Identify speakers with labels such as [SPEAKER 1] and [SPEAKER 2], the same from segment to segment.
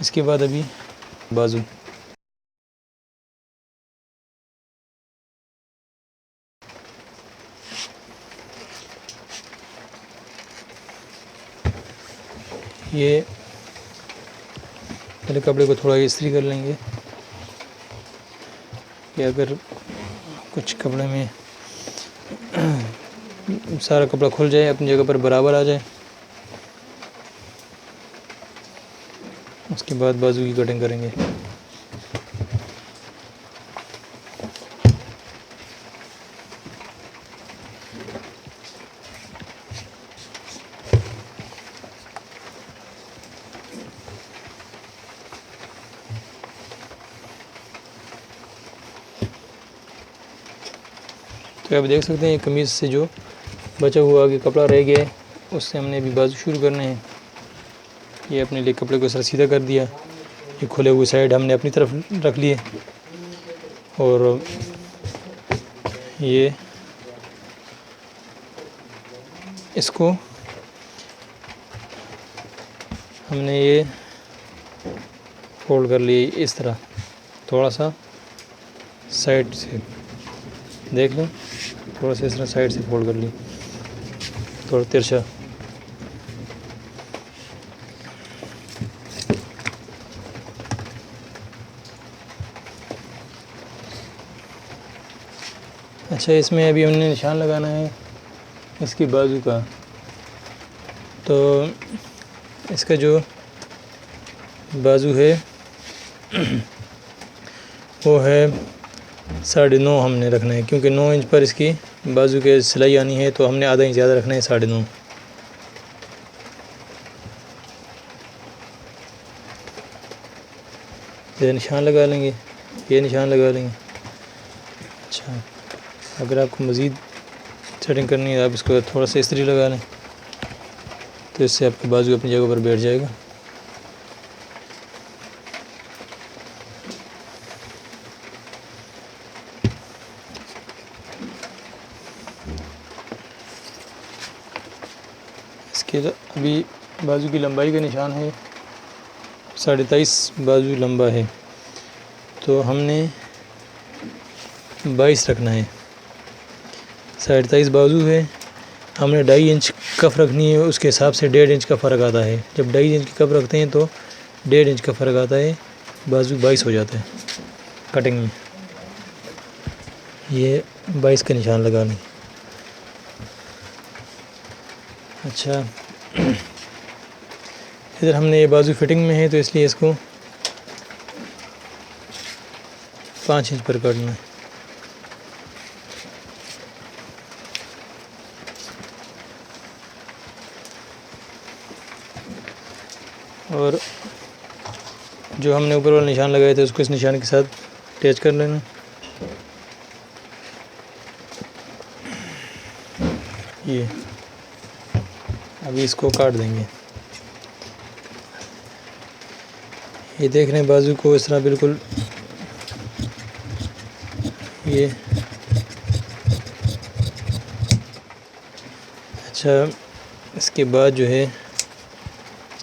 [SPEAKER 1] اس کے بعد ابھی بازو، یہ پہلے کپڑے کو تھوڑا استری کر لیں گے کہ اگر کچھ کپڑے میں سارا کپڑا کھل جائے، اپنی جگہ پر برابر آ جائے۔ اس کے بعد بازو کی کٹنگ کریں گے۔ تو آپ دیکھ سکتے ہیں قمیض سے جو بچا ہوا آگے کپڑا رہ گیا ہے، اس سے ہم نے ابھی بازو شروع کرنے ہیں۔ یہ اپنے لیے کپڑے کو سر سیدھا کر دیا، یہ کھلے ہوئے سائڈ ہم نے اپنی طرف رکھ لیے، اور یہ اس کو ہم نے یہ فولڈ کر لیے اس طرح، تھوڑا سا سائڈ سے دیکھ لیں، تھوڑا سا اس طرح سائڈ سے فولڈ کر لی، تھوڑا ترچھا۔ اچھا، اس میں ابھی ہم نے نشان لگانا ہے اس کی بازو کا، تو اس کا جو بازو ہے وہ ہے 9.5 ہم نے رکھنا ہے، کیونکہ 9 انچ پر اس کی بازو کے سلائی آنی ہے، تو ہم نے آدھا انچ زیادہ رکھنا ہے، 9.5۔ یہ نشان لگا لیں گے، یہ نشان لگا لیں گے۔ اچھا، اگر آپ کو مزید سیٹنگ کرنی ہے آپ اس کو تھوڑا سا استری لگا لیں، تو اس سے آپ کی بازو اپنی جگہ پر بیٹھ جائے گا۔ اس کے ابھی بازو کی لمبائی کا نشان ہے 23.5 بازو لمبا ہے، تو ہم نے 22 رکھنا ہے۔ 23.5 بازو ہے، ہم نے 2.5 انچ کف رکھنی ہے، اس کے حساب سے 1.5 انچ کا فرق آتا ہے۔ جب 2.5 انچ کی کف رکھتے ہیں تو 1.5 انچ کا فرق آتا ہے، بازو 22 ہو جاتا ہے کٹنگ میں۔ یہ 22 کا نشان لگا لیں۔ اچھا، ادھر ہم نے یہ بازو فٹنگ میں ہے، تو اس لیے اس کو 5 انچ پر کاٹنا ہے۔ اور جو ہم نے اوپر والا نشان لگائے تھے اس کو اس نشان کے ساتھ اٹیچ کر لینا۔ یہ ابھی اس کو کاٹ دیں گے۔ یہ دیکھ رہے ہیں بازو کو اس طرح بالکل، یہ اچھا، اس کے بعد جو ہے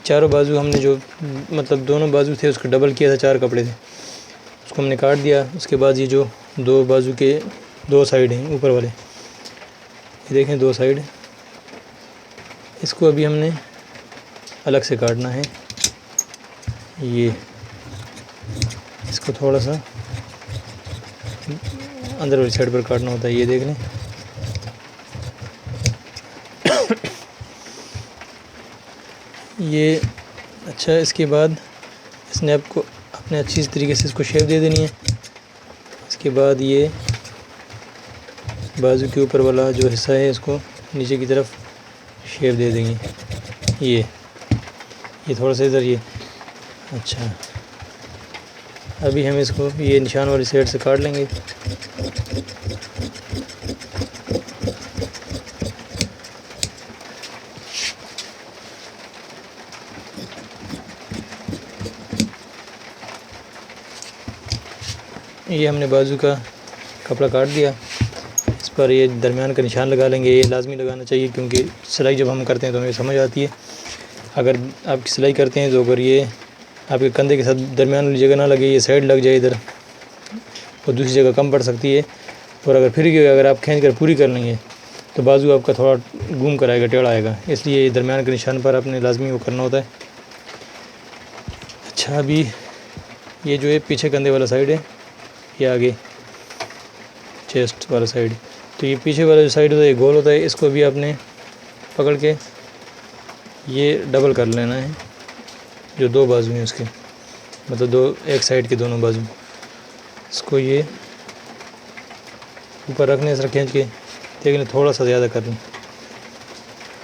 [SPEAKER 1] چاروں بازو ہم نے جو مطلب دونوں بازو تھے اس کو ڈبل کیا تھا، 4 کپڑے تھے، اس کو ہم نے کاٹ دیا۔ اس کے بعد یہ جو 2 بازو کے 2 سائیڈ ہیں اوپر والے، یہ دیکھیں 2 سائیڈ، اس کو ابھی ہم نے الگ سے کاٹنا ہے۔ یہ اس کو تھوڑا سا اندر والی سائڈ پر کاٹنا ہوتا ہے، یہ دیکھ لیں۔ یہ اچھا، اس کے بعد اس نے آپ کو اپنے اچھی طریقے سے اس کو شیپ دے دینی ہے۔ اس کے بعد یہ بازو کے اوپر والا جو حصہ ہے اس کو نیچے کی طرف شیپ دے دیں گے۔ یہ تھوڑا سا ادھر، یہ اچھا، ابھی ہم اس کو یہ نشان والی سائڈ سے کاٹ لیں گے۔ یہ ہم نے بازو کا کپڑا کاٹ دیا، اس پر یہ درمیان کا نشان لگا لیں گے۔ یہ لازمی لگانا چاہیے کیونکہ سلائی جب ہم کرتے ہیں تو ہمیں سمجھ آتی ہے۔ اگر آپ کی سلائی کرتے ہیں تو اگر یہ آپ کے کندھے کے ساتھ درمیان والی جگہ نہ لگے، یہ سائڈ لگ جائے ادھر، اور دوسری جگہ کم پڑ سکتی ہے. اور اگر پھر بھی اگر آپ کھینچ کر پوری کر لیں گے تو بازو آپ کا تھوڑا گھوم کر آئے گا، ٹیڑھا آئے گا، اس لیے یہ درمیان کے نشان پر آپ نے لازمی وہ کرنا ہوتا ہے. اچھا، ابھی یہ جو ہے پیچھے کندھے والا سائڈ ہے، یہ آگے چیسٹ والا سائڈ، تو یہ پیچھے والا جو سائڈ ہوتا ہے یہ گول ہوتا ہے. اس کو بھی آپ نے پکڑ کے یہ ڈبل کر لینا ہے، جو دو بازو ہیں اس کے، مطلب ایک سائڈ کے دونوں بازو، اس کو یہ اوپر رکھنے سے کھینچ کے دیکھ لیں، تھوڑا سا زیادہ کر لیں،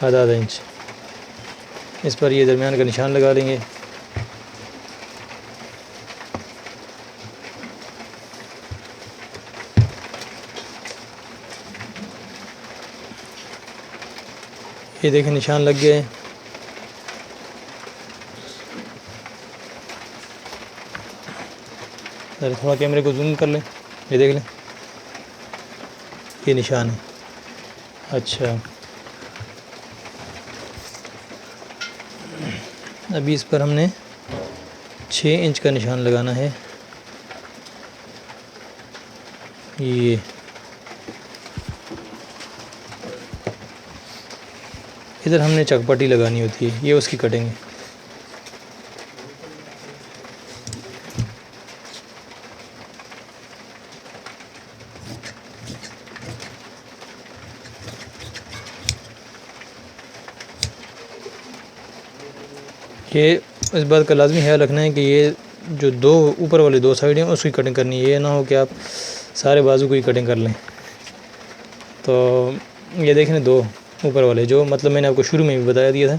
[SPEAKER 1] آدھا انچ. اس پر یہ درمیان کا نشان لگا لیں گے. یہ دیکھیں نشان لگ گئے ہیں. تھوڑا کیمرے کو زوم کر لیں، یہ دیکھ لیں یہ نشان ہے. اچھا، ابھی اس پر ہم نے 6 انچ کا نشان لگانا ہے. یہ ادھر ہم نے چک پٹی لگانی ہوتی ہے، یہ اس کی کٹیں گے. یہ اس بات کا لازمی خیال رکھنا ہے کہ یہ جو دو اوپر والے دو سائڈ ہیں اس کی کٹنگ کرنی ہے. یہ نہ ہو کہ آپ سارے بازو کو ہی کٹنگ کر لیں. تو یہ دیکھیں دو اوپر والے، جو مطلب میں نے آپ کو شروع میں بھی بتایا دیا تھا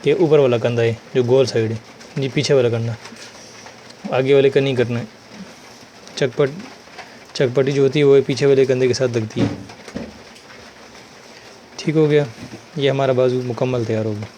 [SPEAKER 1] کہ اوپر والا کندھا ہے جو گول سائڈ ہے، جی پیچھے والا کندھا، آگے والے کا نہیں کرنا ہے. چک پٹی جو ہوتی ہے وہ پیچھے والے کندھے کے ساتھ لگتی ہے. ٹھیک ہو گیا، یہ ہمارا بازو مکمل تیار ہو گیا.